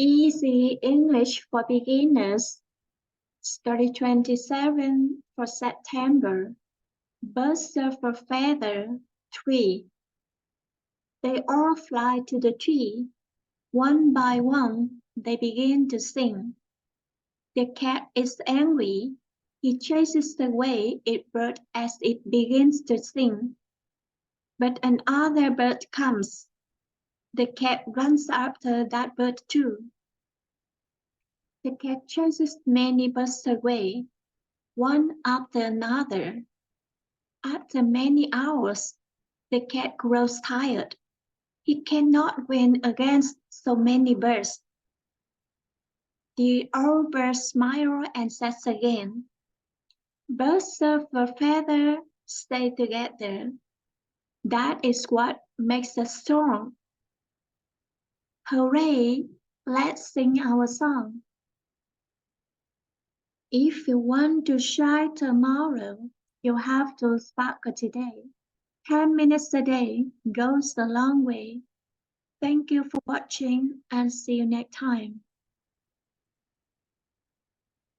Easy English for Beginners, Story 27 for September. Birds of a feather, tree. They all fly to the tree. One by one, they begin to sing. The cat is angry. He chases away its bird as it begins to sing. But another bird comes. The cat runs after that bird too. The cat chases many birds away, one after another. After many hours, the cat grows tired. He cannot win against so many birds. The old bird smiles and says again, "Birds of a feather stay together. That is what makes us strong. Hooray, let's sing our song." If you want to shine tomorrow, you have to sparkle today. 10 minutes a day goes a long way. Thank you for watching and see you next time.